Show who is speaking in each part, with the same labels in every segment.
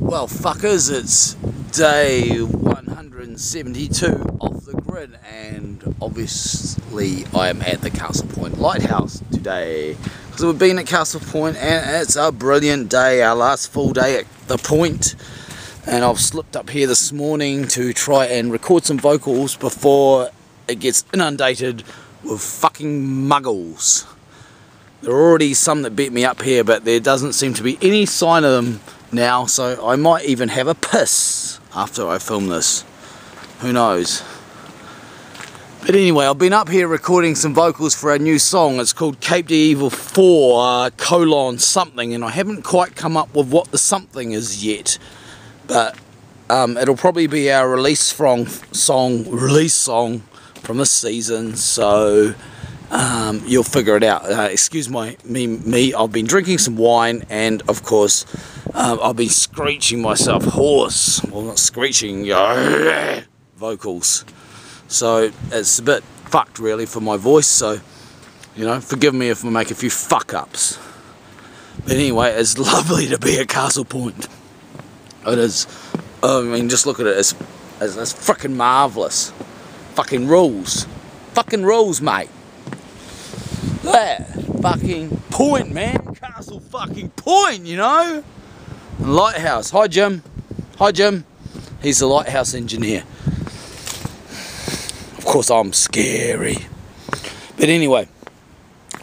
Speaker 1: Well, fuckers, it's day 172 off the grid, and obviously I am at the Castle Point Lighthouse today because we've been at Castle Point and it's a brilliant day, our last full day at the point. And I've slipped up here this morning to try and record some vocals before it gets inundated with fucking muggles. There are already some that beat me up here, but there doesn't seem to be any sign of them now, so I might even have a piss after I film this. Who knows? But anyway, I've been up here recording some vocals for a new song. It's called Cape de Evil 4 : something, and I haven't quite come up with what the something is yet. But it'll probably be our release song from this season, so you'll figure it out. Excuse me, I've been drinking some wine, and of course I've been screeching myself hoarse, well, not screeching, vocals, so it's a bit fucked really for my voice, so you know, forgive me if I make a few fuck ups. But anyway, it's lovely to be at Castle Point. It is. I mean, just look at it, it's freaking marvellous. Fucking rules, mate. That fucking point, man. Castle fucking Point, you know. And Lighthouse. Hi, Jim. He's the lighthouse engineer. Of course, I'm scary. But anyway,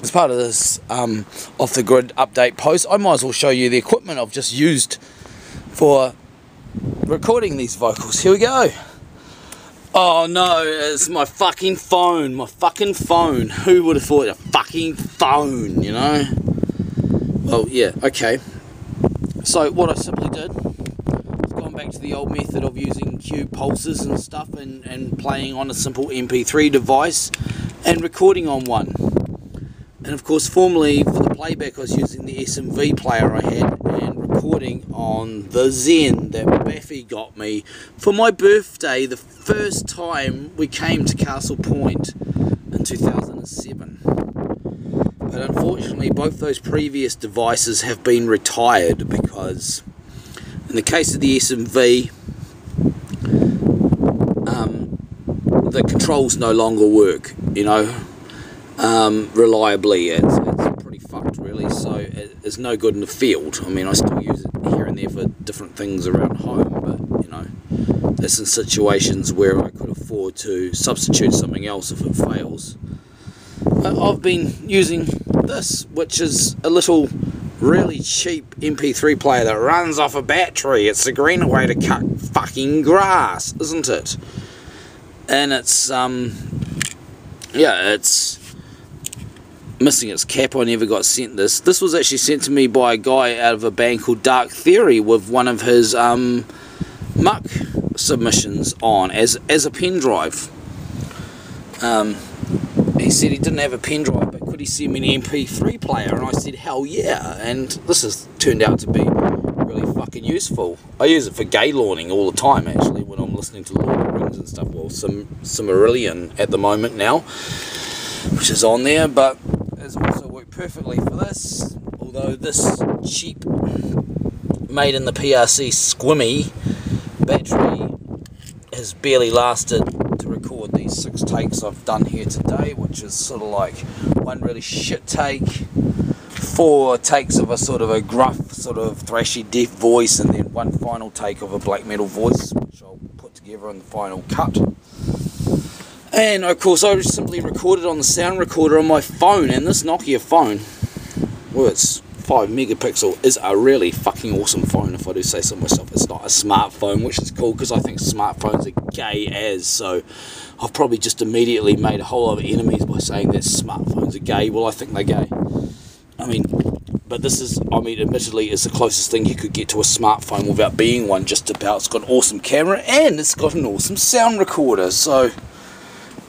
Speaker 1: as part of this off the grid update post, I might as well show you the equipment I've just used for recording these vocals. Here we go. Oh no, it's my fucking phone. Who would have thought a fucking phone, you know? Well, yeah, okay. So what I simply did is gone back to the old method of using cube pulses and stuff and playing on a simple MP3 device and recording on one. And of course, formerly for the playback I was using the MP3 Player I had and recording on the Zen that Baffy got me for my birthday the first time we came to Castle Point in 2007. But unfortunately both those previous devices have been retired because in the case of the SMP, the controls no longer work, you know, reliably. It's pretty fucked really, so it's no good in the field. I mean, I still use it here and there for different things around home, but you know, that's in situations where I could afford to substitute something else if it fails. I've been using this, which is a little really cheap MP3 player that runs off a battery. It's the greener way to cut fucking grass, isn't it? And it's yeah, it's missing its cap. I never got sent this. This was actually sent to me by a guy out of a band called Dark Theory with one of his muck submissions on as a pen drive. He said he didn't have a pen drive, but could he send me an MP3 player? And I said hell yeah, and this has turned out to be really fucking useful. I use it for gaylorning all the time actually when I'm listening to Lord of the Rings and stuff. Well, Silmarillion at the moment now, which is on there, but it's also worked perfectly for this, although this cheap made in the PRC squimmy battery has barely lasted to record these 6 takes I've done here today, which is sort of like one really shit take, 4 takes of a sort of a gruff, sort of thrashy deaf voice, and then 1 final take of a black metal voice, which I'll put together in the final cut. And of course I simply recorded on the sound recorder on my phone, and this Nokia phone, well, it's 5 megapixel, is a really fucking awesome phone if I do say so myself. It's not a smartphone, which is cool because I think smartphones are gay as, so I've probably just immediately made a whole lot of enemies by saying that smartphones are gay. Well, I think they're gay. I mean, but this is, I mean, admittedly it's the closest thing you could get to a smartphone without being one, just about. It's got an awesome camera and it's got an awesome sound recorder, so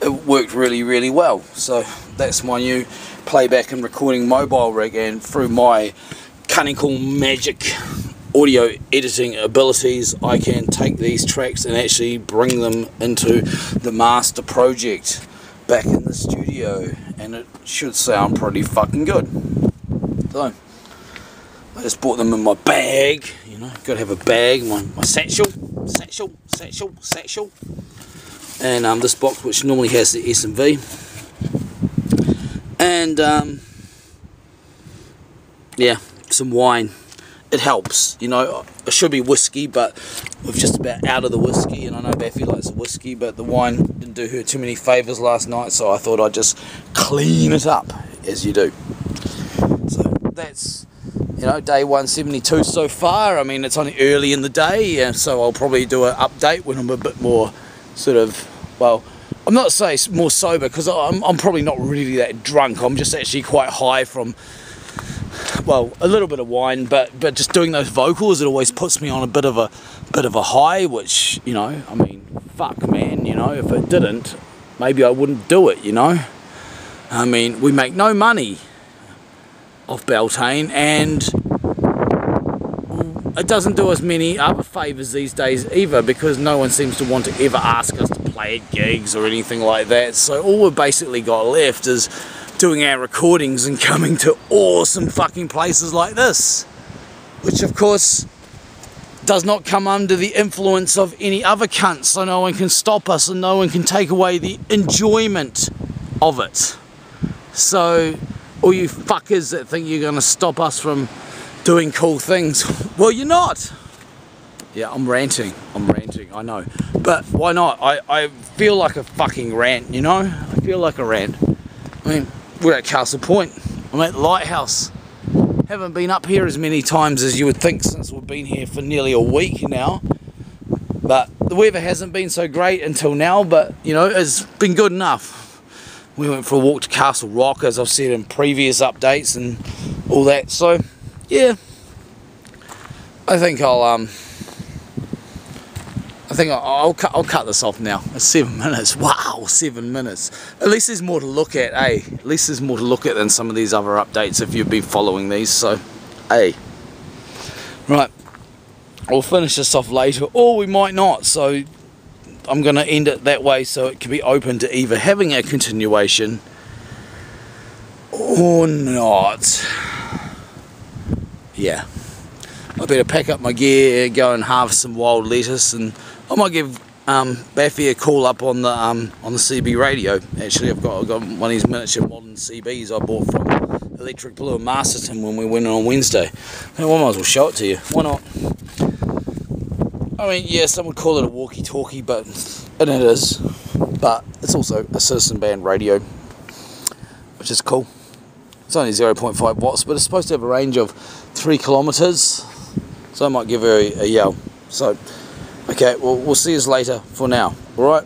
Speaker 1: it worked really, really well. So that's my new playback and recording mobile rig, and through my cunning cool magic audio editing abilities I can take these tracks and actually bring them into the master project back in the studio, and it should sound pretty fucking good. So I just bought them in my bag, you know. know, got to have a bag, my satchel, and this box which normally has the S&V, and yeah, some wine. It helps, you know. It should be whiskey, but we're just about out of the whiskey, and I know Baffy likes the whiskey, but the wine didn't do her too many favours last night, so I thought I'd just clean it up, as you do. So that's, you know, day 172 so far. I mean, it's only early in the day, and so I'll probably do an update when I'm a bit more sort of, well, I'm not saying more sober, because I'm probably not really that drunk. I'm just actually quite high from, well, a little bit of wine, but just doing those vocals, it always puts me on a bit of a high, which, you know, I mean, fuck, man, you know, if it didn't, maybe I wouldn't do it, you know. I mean, we make no money off Beltane, and it doesn't do us many other favours these days either, because no one seems to want to ever ask us to play at gigs or anything like that. So all we've basically got left is doing our recordings and coming to awesome fucking places like this, which of course does not come under the influence of any other cunts, so no one can stop us and no one can take away the enjoyment of it. So all you fuckers that think you're going to stop us from doing cool things, well, you're not. Yeah, I'm ranting, I know, but why not? I feel like a fucking rant, you know. I feel like a rant. I mean, we're at Castle Point, I'm at the Lighthouse. Haven't been up here as many times as you would think since we've been here for nearly a week now. But the weather hasn't been so great until now, but you know, it's been good enough. We went for a walk to Castle Rock, as I've said in previous updates and all that, so yeah. I think I'll cut this off now. It's 7 minutes. Wow, 7 minutes. At least there's more to look at, eh? At least there's more to look at than some of these other updates if you've been following these, so, eh. Right, we'll finish this off later, or we might not, so I'm going to end it that way so it can be open to either having a continuation or not. Yeah. I better pack up my gear, go and harvest some wild lettuce, and I might give Baffy a call up on the CB radio. Actually, I've got one of these miniature modern CBs I bought from Electric Blue and Masterton when we went on Wednesday. And I might as well show it to you. Why not? I mean, yeah, some would call it a walkie-talkie, and it is. But it's also a citizen band radio, which is cool. It's only 0.5 watts, but it's supposed to have a range of 3 kilometers. So I might give her a yell. So, okay, well, we'll see you later for now. Alright?